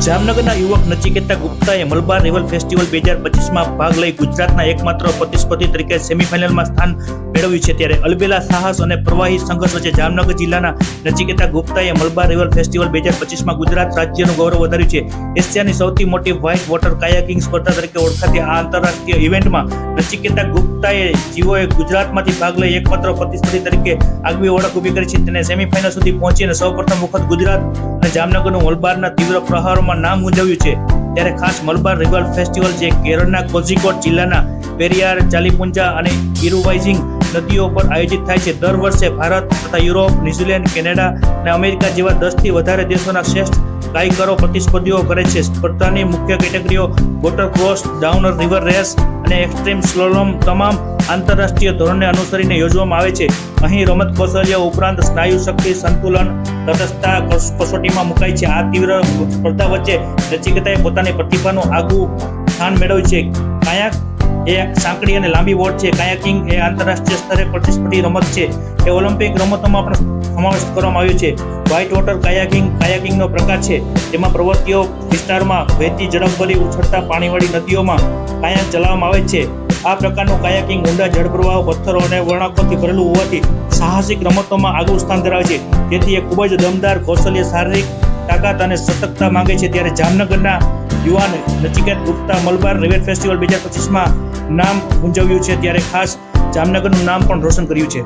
જામનગરના યુવક નચિકેતા ગુપ્તાએ મલબાર રિવર ફેસ્ટિવલ 2025માં ભાગ લઈ ગુજરાતના એકમાત્ર પ્રતિસ્પર્ધી તરીકે સેમીફાઇનલમાં સ્થાન મેળવ્યું છે। ત્યારે અલબેલા સાહસ અને પ્રવાહી સંઘર્ષ વચ્ચે જામનગર જિલ્લાના નચિકેતા ગુપ્તાએ મલબાર રિવર ફેસ્ટિવલ 2025માં ગુજરાત રાજ્યનું ગૌરવ વધાર્યું છે। એશિયાની સૌથી મોટી વ્હાઇટ વોટર કાયાકિંગ સ્પર્ધા તરીકે ઓળખાતી આ આંતરરાષ્ટ્રીય ઇવેન્ટમાં નચિકેતા ગુપ્તાએ જેઓએ ગુજરાતમાંથી ભાગ લઈ એકમાત્ર પ્રતિસ્પર્ધી તરીકે આગવી ઓળખ ઊભી કરી છે, તેને સેમીફાઇનલ સુધી પહોંચીને સૌપ્રથમ વખત ગુજરાત અને જામનગરનું મલબારના તીવ્ર પ્રહારોમાં નામ ગુંજવ્યું છે। ત્યારે ખાસ મલબાર રિવર ફેસ્ટિવલ જે કેરળના કોઝિકોડ જિલ્લાના પેરિયાર, ચાલીપુંજા અને ઇરુવાઇઝિંગ નદીઓ પર આયોજિત થાય છે। દર વર્ષે ભારત તથા યુરોપ, ન્યુઝીલેન્ડ, કેનેડા અને અમેરિકા જેવા 10થી વધારે દેશોના શ્રેષ્ઠ કાયકરો પ્રતિસ્પર્ધીઓ કરે છે। સ્પર્ધાની મુખ્ય કેટેગરીઓ water cross, down river race અને એક્સ્ટ્રીમ સ્લોલોમ તમામ આંતરરાષ્ટ્રીય ધોરણને અનુસરીને યોજવામાં આવે છે। અહીં રમત કૌશલ્ય ઉપરાંત સ્નાયુ શક્તિ, સંતુલન, તટસ્થતા કસોટીમાં મુકાય છે। આ તીવ્ર સ્પર્ધા વચ્ચે નચિકેતાએ પોતાની પ્રતિભાનું આગવું સ્થાન મેળવ્યું છે। કાયાક એ સાંકડી અને લાંબી બોટ છે। કાયાકિંગ એ આંતરરાષ્ટ્રીય સ્તરે પ્રતિસ્પર્ધી રમત છે। એ ઓલિમ્પિક રમતોમાં પણ સમાવેશ કરવામાં આવ્યો છે। વ્હાઇટ વોટર કાયાકિંગનો પ્રકાર છે, જેમાં પ્રવૃત્તિઓ વિસ્તારમાં વહેતી ઝડપભરી ઉછળતા પાણીવાળી નદીઓમાં કાયાક ચલાવવામાં આવે છે। આ પ્રકારનું કાયાકિંગ ઊંડા જળપ્રવાહો, પથ્થરો અને વળાંકોથી ભરેલું હોવાથી સાહસિક રમતોમાં આગવું સ્થાન ધરાવે છે। તેથી એ ખૂબ જ દમદાર કૌશલ્ય, શારીરિક તાકાત અને સતર્કતા માંગે છે। ત્યારે જામનગરના યુવાન નચિકેત ગુપ્તા મલબાર રિવર ફેસ્ટિવલ 2025માં નામ ગુંજવ્યું છે, ત્યારે ખાસ જામનગરનું નામ પણ રોશન કર્યું છે।